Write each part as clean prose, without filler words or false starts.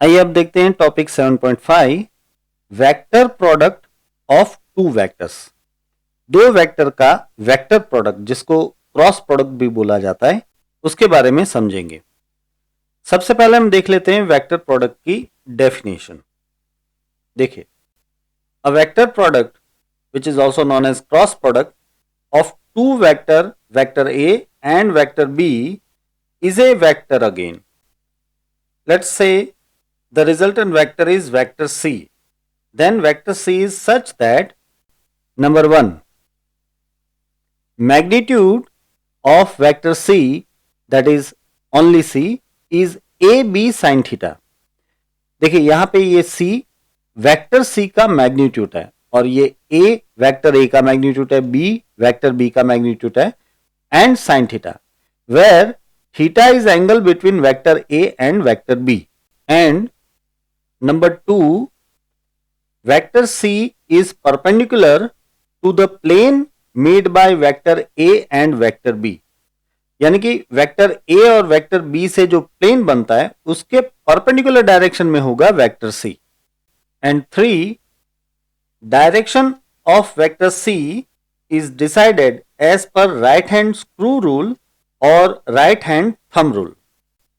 आइए अब देखते हैं topic 7.5 vector product of two vectors. दो वेक्टर का वेक्टर प्रोडक्ट जिसको क्रॉस प्रोडक्ट भी बोला जाता है उसके बारे में समझेंगे। सबसे पहले हम देख लेते हैं वेक्टर प्रोडक्ट की डेफिनेशन। देखिए, a vector product which is also known as cross product of two vector A and vector B is a vector again. Let's say the resultant vector is vector C. Then vector C is such that number 1, magnitude of vector C, that is only C, is AB sin theta. देखिए यहां पे ये C vector C का magnitude है और ये A vector A का magnitude है, B वेक्टर B का मैग्नीट्यूड है and sin theta, where theta is angle between vector A and vector B. And number 2, vector C is perpendicular to the plane made by vector A and vector B. यानी कि vector A और vector B से जो plane बनता है उसके perpendicular direction में होगा vector C. And 3, direction of vector C is decided as per right hand screw rule और right hand thumb rule.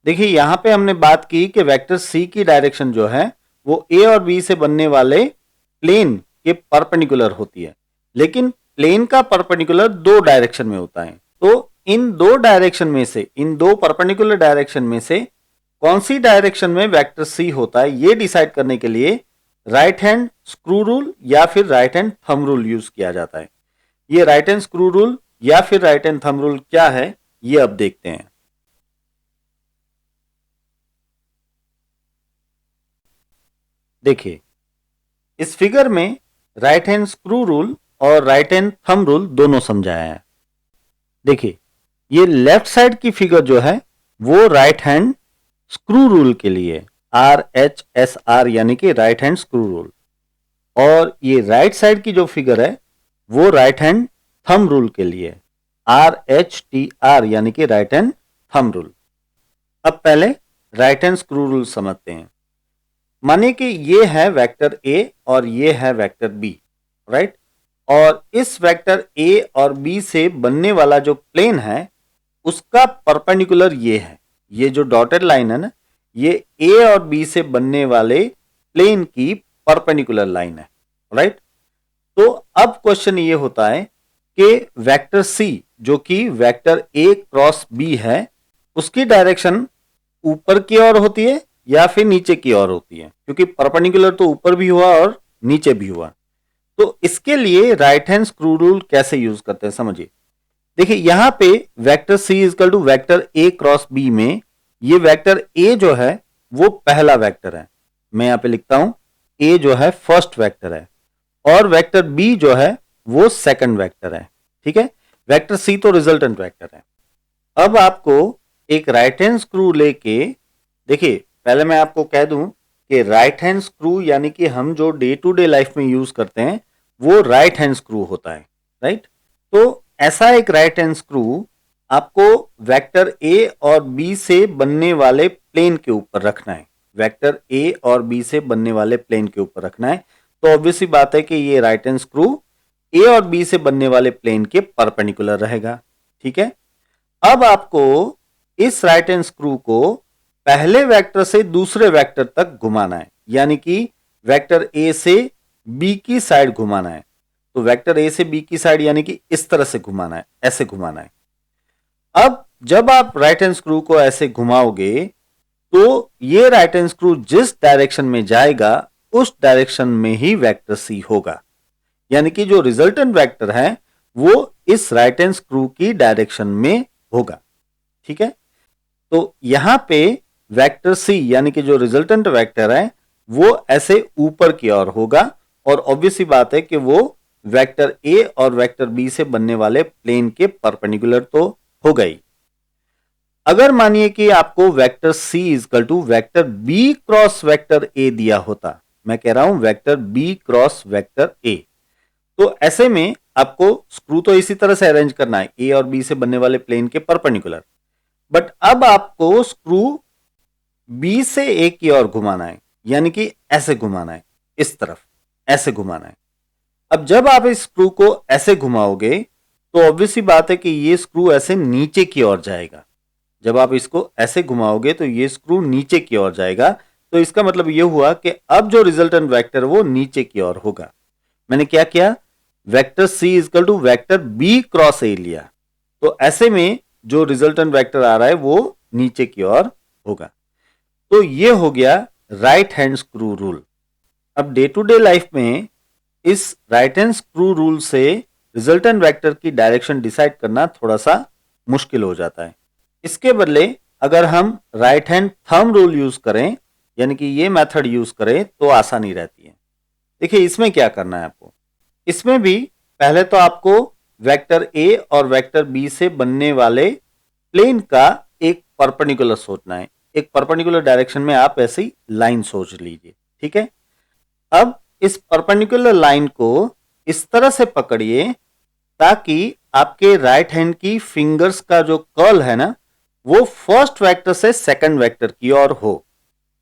देखिए यहां पे हमने बात की कि वेक्टर C की डायरेक्शन जो है वो A और B से बनने वाले प्लेन के परपेंडिकुलर होती है, लेकिन प्लेन का परपेंडिकुलर दो डायरेक्शन में होता है। तो इन दो डायरेक्शन में से, इन दो परपेंडिकुलर डायरेक्शन में से कौन सी डायरेक्शन में वेक्टर C होता है ये डिसाइड करने के लिए राइट हैंड स्क्रू रूल या फिर right hand thumb rule use किया जाता है। ये राइट हैंड स्क्रू रूल या फिर राइट हैंड थंब रूल क्या है ये अब देखते हैं। देखिए इस फिगर में राइट हैंड स्क्रू रूल और राइट हैंड थंब रूल दोनों समझाया है। देखिए ये लेफ्ट साइड की फिगर जो है वो राइट हैंड स्क्रू रूल के लिए RHSR यानी कि राइट हैंड स्क्रू रूल, और ये राइट साइड की जो फिगर है वो राइट हैंड थंब रूल के लिए RHTR यानी कि राइट हैंड थंब रूल। अब पहले राइट हैंड स्क्रू रूल समझते हैं। मानिए कि ये है वेक्टर A और ये है वेक्टर B, राइट? और इस वेक्टर A और B से बनने वाला जो प्लेन है उसका परपेंडिकुलर ये है, ये जो डॉटेड लाइन है ना, ये A और B से बनने वाले प्लेन की परपेंडिकुलर लाइन है, राइट? तो अब क्वेश्चन ये होता है कि वेक्टर C जो कि वेक्टर A क्रॉस B है उसकी डायरेक्शन ऊपर की ओर होती है या फिर नीचे की ओर होती है, क्योंकि परपेंडिकुलर तो ऊपर भी हुआ और नीचे भी हुआ। तो इसके लिए राइट हैंड स्क्रू रूल कैसे यूज करते हैं समझिए। देखिए यहां पे vector C equal to vector A cross B में ये वेक्टर A जो है वो पहला वेक्टर है, मैं यहां पे लिखता हूं A जो है फर्स्ट वेक्टर है और वेक्टर B जो है वो सेकंड वेक्टर है, ठीक है? वेक्टर C तो रिजल्टेंट वेक्टर है। अब आपको एक राइट हैंड स्क्रू लेके, देखिए पहले मैं आपको कह दूं कि राइट हैंड स्क्रू यानी कि हम जो डे टू डे लाइफ में यूज करते हैं वो राइट हैंड स्क्रू होता है, राइट? तो ऐसा एक राइट हैंड स्क्रू आपको वेक्टर A और B से बनने वाले प्लेन के ऊपर रखना है, वेक्टर A और B से बनने वाले प्लेन के ऊपर रखना है। तो ऑब्वियसली बात है कि ये राइट हैंड स्क्रू A और B से बनने वाले प्लेन के परपेंडिकुलर रहेगा, ठीक है? अब आपको इस राइट हैंड स्क्रू को पहले वेक्टर से दूसरे वेक्टर तक घुमाना है, यानी कि वेक्टर A से B की साइड घुमाना है। तो वेक्टर A से B की साइड यानी कि इस तरह से घुमाना है, ऐसे घुमाना है। अब जब आप राइट हैंड स्क्रू को ऐसे घुमाओगे तो ये राइट हैंड स्क्रू जिस डायरेक्शन में जाएगा उस डायरेक्शन में ही वेक्टर C होगा, यानी कि जो रिजल्टेंट वेक्टर है वो इस राइट हैंड स्क्रू की डायरेक्शन में होगा, ठीक है? तो यहां पे वेक्टर C यानी कि जो रिजल्टेंट वेक्टर है वो ऐसे ऊपर की ओर होगा और ऑब्वियसली बात है कि वो वेक्टर A और वेक्टर B से बनने वाले प्लेन के परपेंडिकुलर तो होगा ही। अगर मानिए कि आपको vector C equal to vector B cross vector A दिया होता, मैं कह रहा हूं vector B cross vector A, तो ऐसे में आपको स्क्रू तो इसी तरह से अरेंज करना है A और B से बनने वाले प्लेन के परपेंडिकुलर, बट अब आपको स्क्रू बी से ए की ओर घुमाना है, यानी कि ऐसे घुमाना है, इस तरफ ऐसे घुमाना है। अब जब आप इस स्क्रू को ऐसे घुमाओगे तो ऑब्वियस सी बात है कि ये स्क्रू ऐसे नीचे की ओर जाएगा। जब आप इसको ऐसे घुमाओगे तो ये स्क्रू नीचे की ओर जाएगा, तो इसका मतलब ये हुआ कि अब जो रिजल्टेंट वेक्टर वो नीचे की ओर होगा। मैंने क्या किया, vector C equal to vector B cross A लिया, तो ऐसे में जो रिजल्टेंट वेक्टर आ रहा है वो नीचे की ओर होगा। तो ये हो गया राइट हैंड स्क्रू रूल। अब डे टू डे लाइफ में इस राइट हैंड स्क्रू रूल से रिजल्टेंट वेक्टर की डायरेक्शन डिसाइड करना थोड़ा सा मुश्किल हो जाता है। इसके बदले अगर हम right hand thumb rule use करें, यानी कि ये मेथड यूज करें, तो आसानी रहती है। देखिए इसमें क्या करना है आपको, इसमें भी पहले तो आपको वेक्टर ए और वेक्टर बी से बनने वाले प्लेन का एक परपेंडिकुलर सोचना है। एक परपेंडिकुलर डायरेक्शन में आप ऐसी लाइन सोच लीजिए, ठीक है। अब इस परपेंडिकुलर लाइन को इस तरह से पकड़िए ताकि आपके राइट हैंड की फिंगर्स का जो कर्ल है ना, वो फर्स्ट वेक्टर से सेकंड वेक्टर की ओर हो।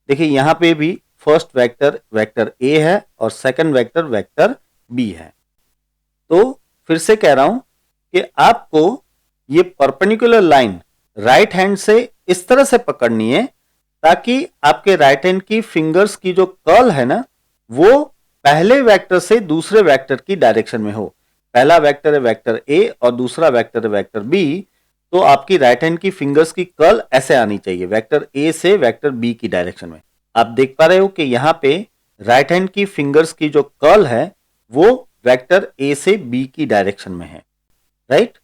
देखिए यहां पे भी फर्स्ट वेक्टर वेक्टर ए है और सेकंड वेक्टर वेक्टर बी है। तो फिर से कह रहा हूं कि आपको ये परपेंडिकुलर लाइन राइट हैंड से इस तरह से पकड़नी है ताकि आपके राइट हैंड की फिंगर्स की जो कर्ल है ना, वो पहले वेक्टर से दूसरे वेक्टर की डायरेक्शन में हो। पहला वेक्टर है वेक्टर ए और दूसरा वेक्टर है वेक्टर बी, तो आपकी राइट हैंड की फिंगर्स की कर्ल ऐसे आनी चाहिए, वेक्टर ए से वेक्टर बी की डायरेक्शन में। आप देख पा रहे हो कि यहां पे राइट हैंड की फिंगर्स की जो कर्ल है वो वेक्टर ए से बी की डायरेक्शन में है, राइट।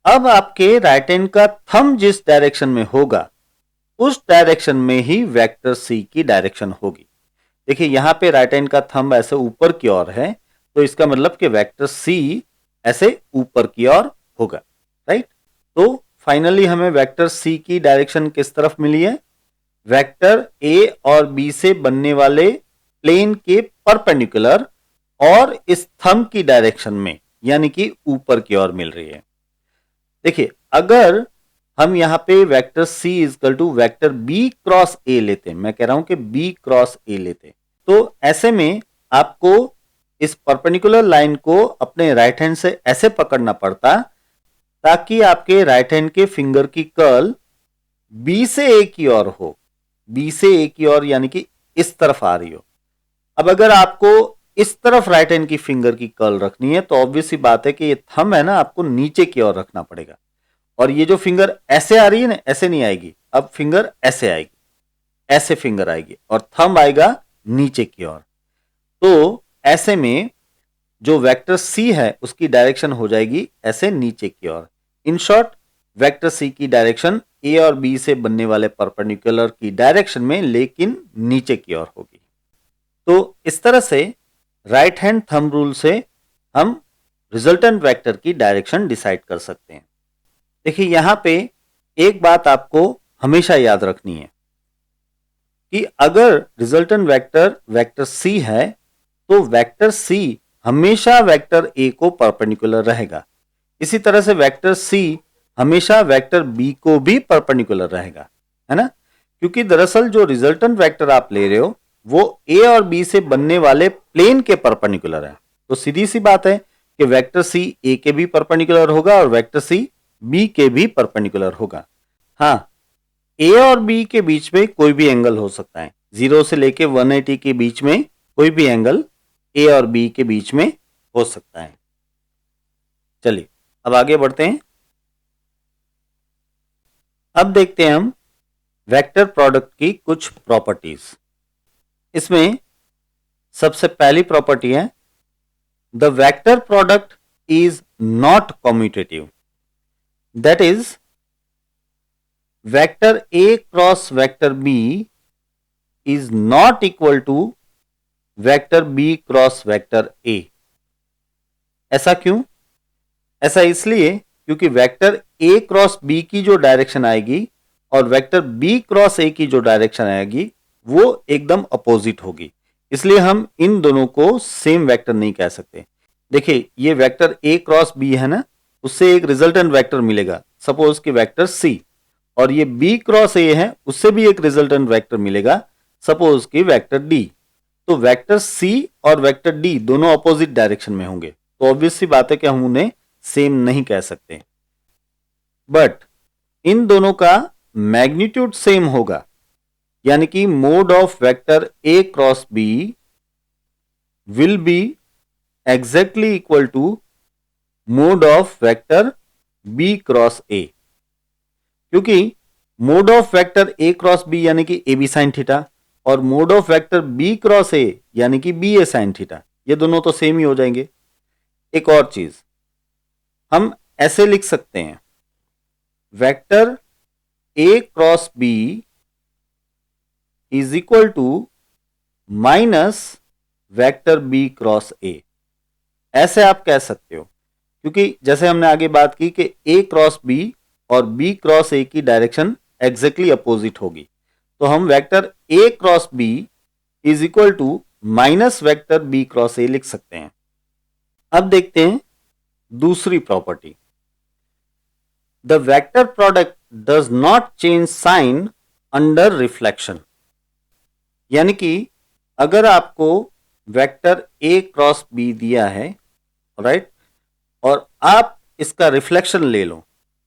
अब आपके राइट हैंड का थंब जिस डायरेक्शन में होगा उस डायरेक्शन में ही वेक्टर सी की डायरेक्शन होगी। देखिए यहां पे राइट हैंड का थंब ऐसे ऊपर की ओर है, तो इसका मतलब कि वेक्टर सी ऐसे ऊपर की ओर होगा, राइट। तो फाइनली हमें वेक्टर सी की डायरेक्शन किस तरफ मिली है, वेक्टर ए और बी से बनने वाले प्लेन के परपेंडिकुलर और इस थंब की डायरेक्शन में, यानी कि ऊपर की ओर मिल रही है। देखिए अगर हम यहां पे vector C equal to vector B cross A लेते हैं, मैं कह रहा हूं कि बी क्रॉस ए लेते हैं, तो ऐसे में आपको इस परपेंडिकुलर लाइन को अपने राइट हैंड से ऐसे पकड़ना पड़ता ताकि आपके राइट हैंड के फिंगर की कर्ल बी से ए की ओर हो, बी से ए की ओर यानी कि इस तरफ आ रही हो। अब अगर आपको इस तरफ राइट हैंड की फिंगर की कर्ल रखनी है तो ऑब्वियस सी बात है कि ये थंब है ना, आपको नीचे की ओर रखना पड़ेगा। और ये जो फिंगर ऐसे आ रही है ना, ऐसे नहीं आएगी, अब फिंगर ऐसे आएगी, ऐसे फिंगर आएगी और थंब आएगा नीचे की ओर। तो ऐसे में जो वेक्टर सी है उसकी डायरेक्शन हो जाएगी ऐसे नीचे की ओर। इन शॉर्ट वेक्टर सी की डायरेक्शन ए और बी से बनने वाले परपेंडिकुलर की डायरेक्शन में लेकिन नीचे की ओर होगी। तो इस तरह से राइट हैंड थंब रूल से हम रिजल्टेंट वेक्टर की डायरेक्शन डिसाइड कर सकते हैं। देखिए यहां पे एक बात आपको हमेशा याद रखनी है कि अगर रिजल्टेंट वेक्टर वेक्टर सी है तो वेक्टर सी हमेशा वेक्टर ए को परपेंडिकुलर रहेगा। इसी तरह से वेक्टर सी हमेशा वेक्टर बी को भी परपेंडिकुलर रहेगा, है ना। क्योंकि दरअसल जो रिजल्टेंट वेक्टर आप ले रहे हो वो ए और बी से बनने वाले प्लेन के परपेंडिकुलर है। तो सीधी सी बात है कि वेक्टर सी ए के भी परपेंडिकुलर होगा और वेक्टर सी बी के भी परपेंडिकुलर होगा। हाँ, ए और बी के बीच में कोई भी एंगल हो सकता है, 0 से लेके 180 के बीच में कोई भी एंगल ए और बी के बीच में हो सकता है। चलिए अब आगे बढ़ते हैं। अब देखते हैं हम वेक्टर प्रोडक्ट की कुछ प्रॉपर्टीज। इसमें सबसे पहली प्रॉपर्टी है the vector product is not commutative. That is vector A cross vector B is not equal to vector B cross vector A. ऐसा क्यों? ऐसा इसलिए क्योंकि वेक्टर ए क्रॉस बी की जो डायरेक्शन आएगी और वेक्टर बी क्रॉस ए की जो डायरेक्शन आएगी वो एकदम अपोजिट होगी, इसलिए हम इन दोनों को सेम वेक्टर नहीं कह सकते। देखिए ये वेक्टर ए क्रॉस बी है ना, उससे एक रिजल्टेंट वेक्टर मिलेगा, सपोज कि वेक्टर सी, और ये b क्रॉस a है, उससे भी एक रिजल्टेंट वेक्टर मिलेगा, सपोज कि वेक्टर d। तो वेक्टर c और वेक्टर d दोनों अपोजिट डायरेक्शन में होंगे, तो ऑब्वियस सी बात है कि हम उन्हें सेम नहीं कह सकते, बट इन दोनों का मैग्नीट्यूड सेम होगा, यानी कि mod of vector a cross b will be exactly equal to mod of vector b cross a, क्योंकि mod of vector a cross b यानी कि ab साइन थीटा और mod of vector b cross a यानी कि ba sine theta, ये दोनों तो same ही हो जाएंगे। एक और चीज हम ऐसे लिख सकते हैं, vector a cross b is equal to minus vector b cross a, ऐसे आप कह सकते हो, क्योंकि जैसे हमने आगे बात की कि a क्रॉस b और b क्रॉस a की डायरेक्शन एग्जैक्टली अपोजिट होगी, तो हम vector a cross b is equal to minus vector b cross a लिख सकते हैं। अब देखते हैं दूसरी property, the vector product does not change sign under reflection, यानी कि अगर आपको वेक्टर a क्रॉस b दिया है, राइट, और आप इसका रिफ्लेक्शन ले लो,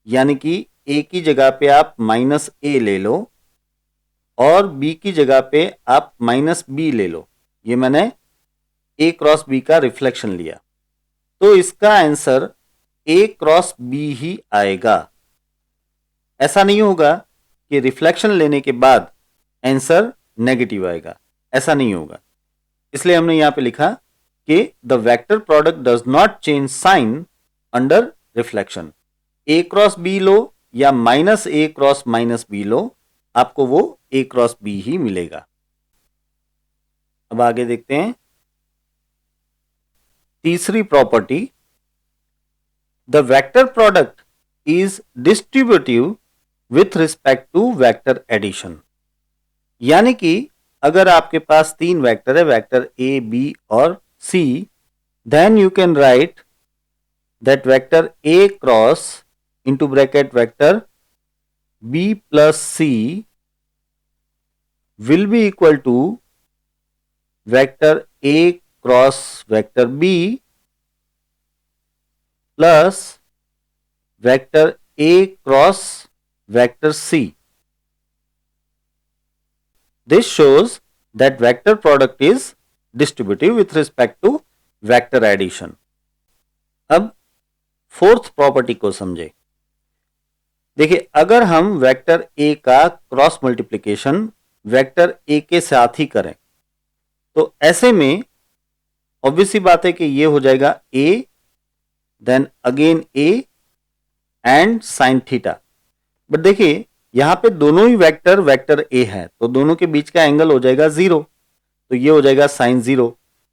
यानी कि a की जगह पे आप माइनस a ले लो और b की जगह पे आप माइनस b ले लो, ये मैंने a क्रॉस b का रिफ्लेक्शन लिया, तो इसका आंसर a क्रॉस b ही आएगा। ऐसा नहीं होगा कि रिफ्लेक्शन लेने के बाद आंसर नेगेटिव आएगा, ऐसा नहीं होगा। इसलिए हमने यहां पे लिखा कि the vector product does not change sign under reflection, a cross b लो या minus a cross minus b लो, आपको वो a क्रॉस b ही मिलेगा। अब आगे देखते हैं तीसरी property, the vector product is distributive with respect to vector addition, यानी कि अगर आपके पास तीन वेक्टर है, वेक्टर a b और c, then you can write that vector a cross into bracket vector b plus c will be equal to vector a cross vector b plus vector a cross vector c। This shows that vector product is distributive with respect to vector addition. अब fourth property को समझे। देखिए, अगर हम vector a का cross multiplication vector a के साथ ही करें, तो ऐसे में ऑब्वियस सी बात है कि ये हो जाएगा a, then again a and sine theta. But देखिए यहां पे दोनों ही वेक्टर वेक्टर a है, तो दोनों के बीच का एंगल हो जाएगा 0, तो ये हो जाएगा साइन 0,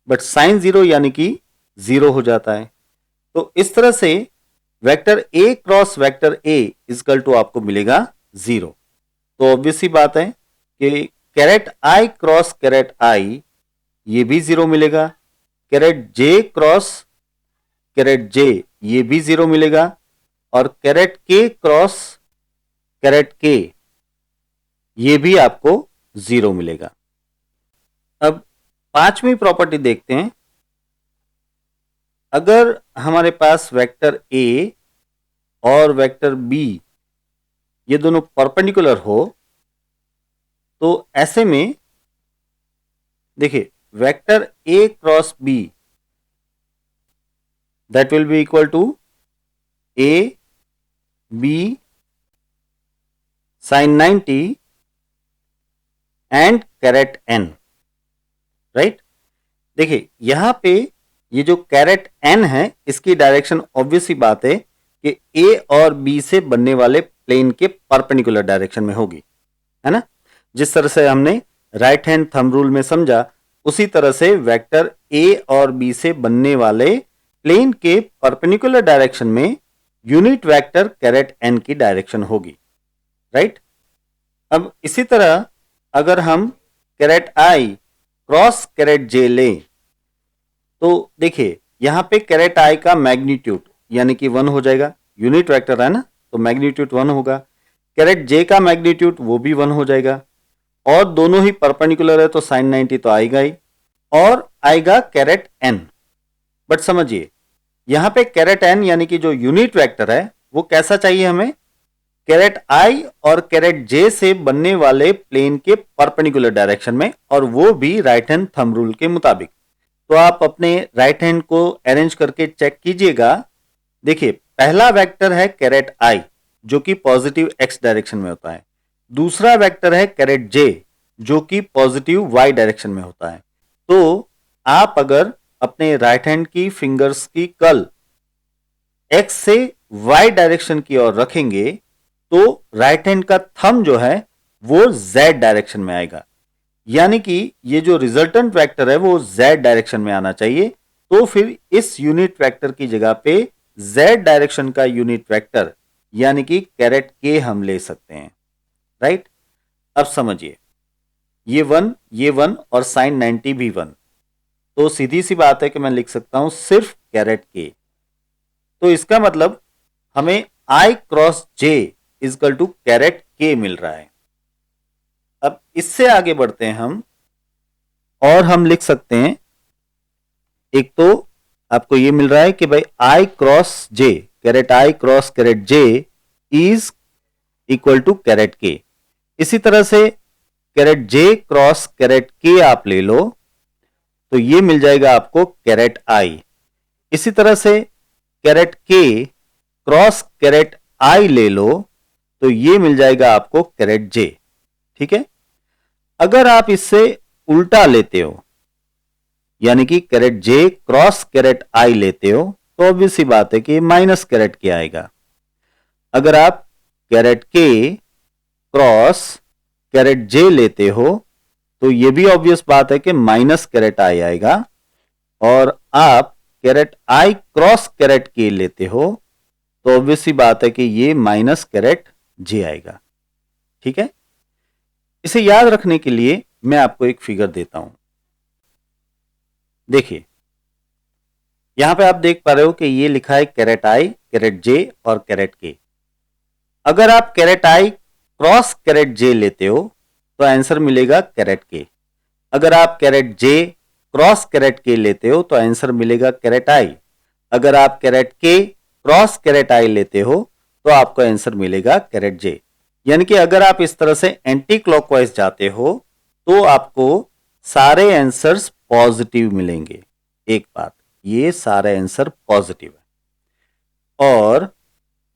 बट साइन 0 यानी कि 0 हो जाता है। तो इस तरह से vector a cross vector a equal to आपको मिलेगा 0। तो ऑब्वियस सी बात है कि caret i cross caret i ये भी 0 मिलेगा, caret j cross caret j ये भी 0 मिलेगा, और caret k cross caret k ये भी आपको 0 मिलेगा। अब पांचवी प्रॉपर्टी देखते हैं, अगर हमारे पास वेक्टर a और वेक्टर b ये दोनों परपेंडिकुलर हो, तो ऐसे में देखिए vector a cross b that will be equal to a b sine 90 and caret n, right. देखिए यहां पे ये जो कैरेट n है, इसकी डायरेक्शन ऑब्वियस ही बात है कि a और b से बनने वाले प्लेन के परपेंडिकुलर डायरेक्शन में होगी, है ना। जिस तरह से हमने राइट हैंड थंब रूल में समझा, उसी तरह से वेक्टर a और b से बनने वाले प्लेन के परपेंडिकुलर डायरेक्शन में यूनिट वेक्टर कैरेट n की डायरेक्शन होगी, राइट। अब इसी तरह अगर हम caret i cross caret j लें, तो देखिए यहां पे कैरेट i का मैग्नीट्यूड यानी कि 1 हो जाएगा, यूनिट वेक्टर है ना, तो मैग्नीट्यूड 1 होगा। कैरेट जे का मैग्नीट्यूड वो भी 1 हो जाएगा, और दोनों ही परपेंडिकुलर है तो साइन 90 तो आएगा ही, और आएगा कैरेट एन। बट समझिए यहां पे कैरेट एन यानी कि जो यूनिट वेक्टर है वो कैसा चाहिए हमें, कैरेट आई और कैरेट जे से बनने वाले प्लेन के परपेंडिकुलर डायरेक्शन में, और वो भी राइट हैंड थंब रूल के मुताबिक। तो आप अपने राइट हैंड को अरेंज करके चेक कीजिएगा। देखिए पहला वेक्टर है कैरेट आई जो कि पॉजिटिव एक्स डायरेक्शन में होता है, दूसरा वेक्टर है कैरेट जे जो कि पॉजिटिव वाई डायरेक्शन में होता है। तो आप अगर अपने राइट हैंड की फिंगर्स की कर्ल एक्स से वाई डायरेक्शन की ओर रखेंगे तो राइट हैंड का थंब जो है वो जेड डायरेक्शन में आएगा, यानी कि ये जो रिजल्टेंट वेक्टर है वो जेड डायरेक्शन में आना चाहिए। तो फिर इस यूनिट वेक्टर की जगह पे जेड डायरेक्शन का यूनिट वेक्टर यानी कि कैरेट के हम ले सकते हैं, राइट। अब समझिए ये 1 और साइन 90 भी 1, तो सीधी सी बात है कि मैं लिख सकता हूं सिर्फ कैरेट के। तो इसका मतलब हमें आई cross J is equal to caret के मिल रहा है। अब इससे आगे बढ़ते हैं हम, और हम लिख सकते हैं, एक तो आपको ये मिल रहा है कि भाई I cross J, caret I cross caret J is equal to caret K. इसी तरह से कैरेट जे क्रॉस कैरेट के आप ले लो तो ये मिल जाएगा आपको कैरेट आई। इसी तरह से कैरेट के क्रॉस कैरेट आई ले लो तो ये मिल जाएगा आपको कैरेट जे, ठीक है। अगर आप इससे उल्टा लेते हो यानी कि कैरेट जे क्रॉस कैरेट आई लेते हो तो ऑब्वियस सी बात है कि माइनस कैरेट के आएगा। अगर आप कैरेट के क्रॉस कैरेट जे लेते हो तो यह भी ऑब्वियस बात है कि माइनस कैरेट आई आएगा, और आप कैरेट आई क्रॉस कैरेट के लेते हो तो ऑब्वियस सी बात है कि ये माइनस कैरेट जे आएगा, ठीक है। इसे याद रखने के लिए मैं आपको एक फिगर देता हूं। देखिए यहां पे आप देख पा रहे हो कि ये लिखा है कैरेट आई, कैरेट जे और कैरेट के। अगर आप कैरेट आई क्रॉस कैरेट जे लेते हो तो आंसर मिलेगा कैरेट के। अगर आप कैरेट जे क्रॉस कैरेट के लेते हो तो आंसर मिलेगा कैरेट आई। अगर आप कैरेट के क्रॉस कैरेट आई लेते हो तो आपको आंसर मिलेगा कैरेट जे। यानी कि अगर आप इस तरह से एंटी क्लॉकवाइज जाते हो तो आपको सारे आंसर्स पॉजिटिव मिलेंगे। एक बात, ये सारे आंसर पॉजिटिव है। और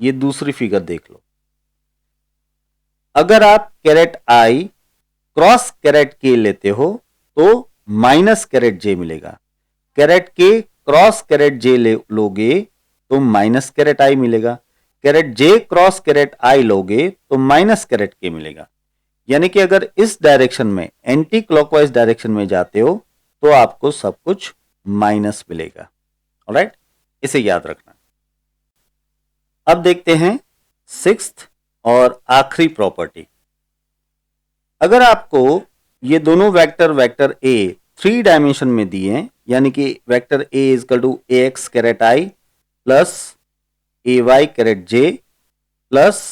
ये दूसरी फिगर देख लो, अगर आप कैरेट आई क्रॉस कैरेट के लेते हो तो माइनस कैरेट जे मिलेगा। कैरेट के क्रॉस कैरेट जे लोगे तो माइनस कैरेट आई मिलेगा। कैरेट जे क्रॉस कैरेट आई लोगे तो माइनस कैरेट के मिलेगा। यानी कि अगर इस डायरेक्शन में एंटी क्लॉकवाइज डायरेक्शन में जाते हो तो आपको सब कुछ माइनस मिलेगा। ऑलराइट, इसे याद रखना। अब देखते हैं सिक्स्थ और आखिरी प्रॉपर्टी। अगर आपको ये दोनों वेक्टर ए 3 डायमेंशन में दिए हैं, यानी कि vector A equal to A X caret I plus A Y caret J plus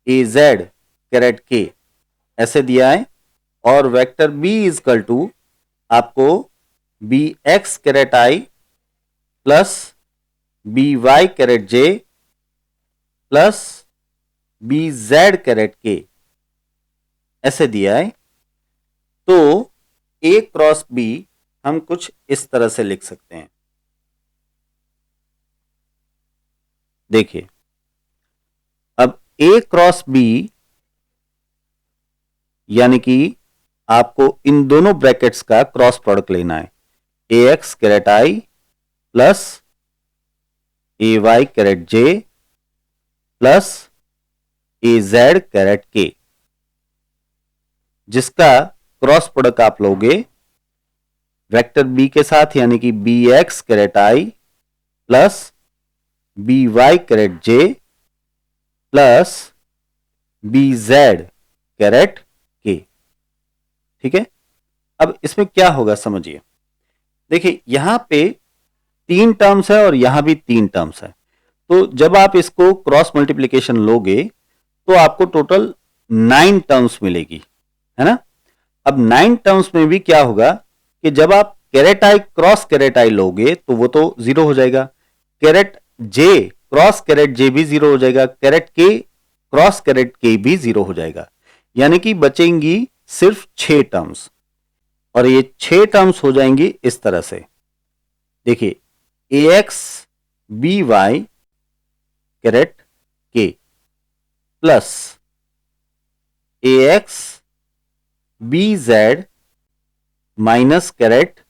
A Z caret K, ऐसे दिया है, और वेक्टर बी इजकल टू आपको B X caret I plus B Y caret J plus B Z caret K, ऐसे दिया है। तो ए cross B हम कुछ इस तरह से लिख सकते हैं। देखिए अब ए क्रॉस बी यानी कि आपको इन दोनों ब्रैकेट्स का क्रॉस प्रोडक्ट लेना है। ए X caret I plus A Y caret J plus A Z caret के, जिसका क्रॉस प्रोडक्ट आप लोगे वेक्टर बी के साथ, यानी कि B X caret I plus B Y caret J plus B Z caret के, ठीक है। अब इसमें क्या होगा समझिए। देखिए यहां पे 3 टर्म्स है और यहां भी 3 टर्म्स है। तो जब आप इसको क्रॉस मल्टीप्लिकेशन लोगे तो आपको टोटल 9 टर्म्स मिलेगी, है ना। अब 9 टर्म्स में भी क्या होगा कि जब आप कैरेट आई क्रॉस कैरेट आई लोगे तो वो तो 0 हो जाएगा, कैरेट जे क्रॉस कैरेट जे भी 0 हो जाएगा, कैरेट के क्रॉस कैरेट के भी 0 हो जाएगा, यानी कि बचेंगी सिर्फ 6 टर्म्स। और ये 6 टर्म्स हो जाएंगी इस तरह से, देखिए A X B Y caret K plus A X B Z minus caret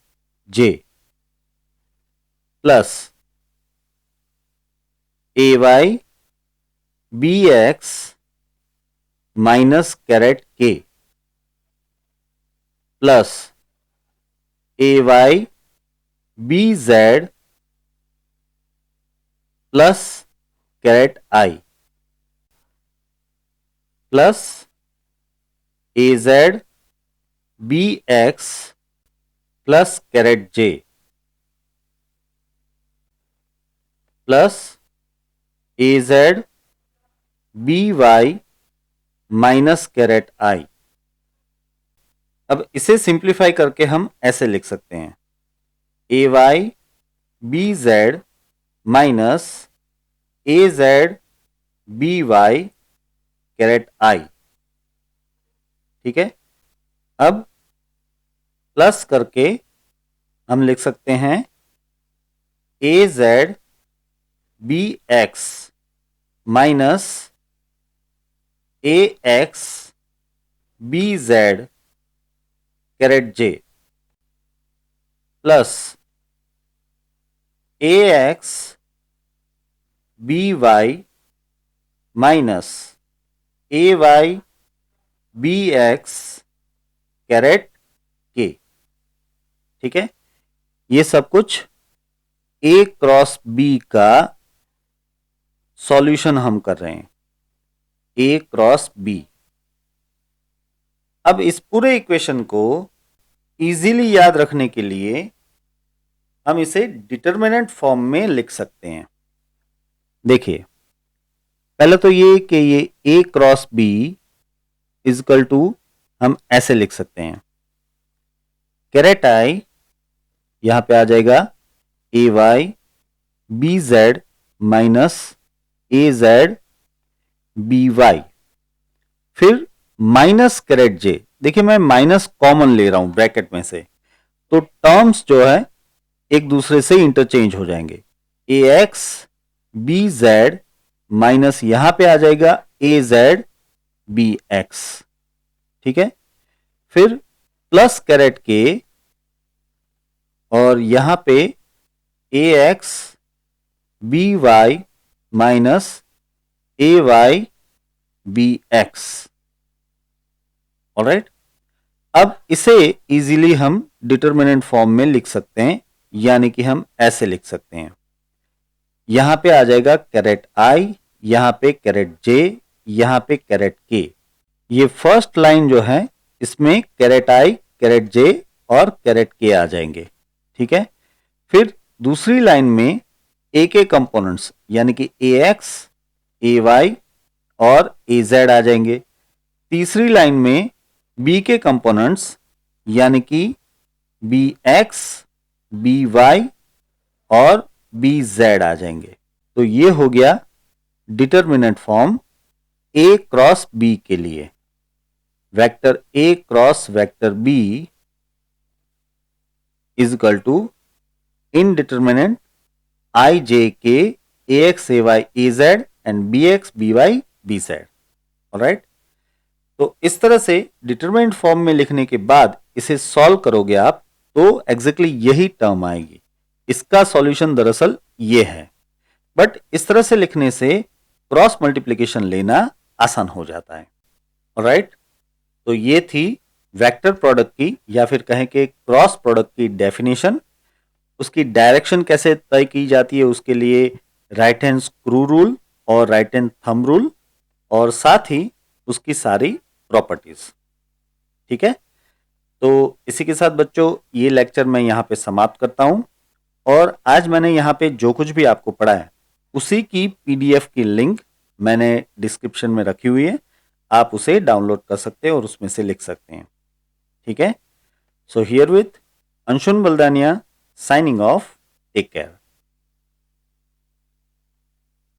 J plus A Y B X minus caret K plus A Y B Z plus caret I plus A Z B X plus caret J plus A Z B Y minus caret I. अब इसे simplify करके हम ऐसे लिख सकते हैं, A Y B Z minus A Z B Y caret आई, ठीक है। अब प्लस करके हम लिख सकते हैं ए Z B X minus A X B Z carat J plus A X B Y minus A Y B X carat के, ठीक है। ये सब कुछ ए क्रॉस बी का सॉल्यूशन हम कर रहे हैं, ए क्रॉस बी। अब इस पूरे इक्वेशन को इजीली याद रखने के लिए हम इसे डिटर्मिनेंट फॉर्म में लिख सकते हैं। देखिए पहले तो ये कि ये ए क्रॉस बी इजकल टू हम ऐसे लिख सकते हैं, कैरेट आई यहां पे आ जाएगा ए Y B Z minus A Z B Y, फिर माइनस कैरेट जे। देखिए मैं माइनस कॉमन ले रहा हूं ब्रैकेट में से, तो टर्म्स जो है एक दूसरे से इंटरचेंज हो जाएंगे, ए एक्स बी जेड माइनस यहां पे आ जाएगा ए जेड बी एक्स, ठीक है। फिर प्लस कैरेट के और यहां पे ए एक्स बी वाई माइनस ए वाई बी एक्स, ऑलराइट। अब इसे इजीली हम डिटर्मिनेंट फॉर्म में लिख सकते हैं, यानी कि हम ऐसे लिख सकते हैं, यहां पे आ जाएगा कैरेट आई, यहां पे कैरेट जे, यहां पे कैरेट के। ये फर्स्ट लाइन जो है इसमें कैरेट आई कैरेट जे और कैरेट के आ जाएंगे, ठीक है। फिर दूसरी लाइन में ए के कंपोनेंट्स यानी कि ए एक्स ए वाई और ए जेड आ जाएंगे। तीसरी लाइन में बी के कंपोनेंट्स यानी कि बी एक्स बी वाई और बी जेड आ जाएंगे। तो ये हो गया determinant form A cross B के लिए। Vector A cross vector B is equal to in determinant I J K A X A Y A Z and B X B Y B Z, alright. तो इस तरह से determinant form में लिखने के बाद इसे सॉल्व करोगे आप तो एग्जैक्टली यही टर्म आएगी। इसका सॉल्यूशन दरअसल ये है, बट इस तरह से लिखने से क्रॉस मल्टीप्लिकेशन लेना आसान हो जाता है, ऑलराइट। तो ये थी वेक्टर प्रोडक्ट की या फिर कहें कि क्रॉस प्रोडक्ट की डेफिनेशन। उसकी डायरेक्शन कैसे तय की जाती है उसके लिए राइट हैंड स्क्रू रूल और राइट हैंड थंब रूल, और साथ ही उसकी सारी प्रॉपर्टीज, ठीक है। तो इसी के साथ बच्चों ये लेक्चर मैं यहाँ पे समाप्त करता हूँ, और आज मैंने यहाँ पे जो कुछ भी आपको पढ़ा है उसी की पीडीएफ की लिंक मैंने डिस्क्रिप्शन में रखी हुई है, आप उसे डाउनलोड कर सकते हैं और उसमें से लिख सकते हैं। ठीक है, so here with Anshun Baldania signing off, take care.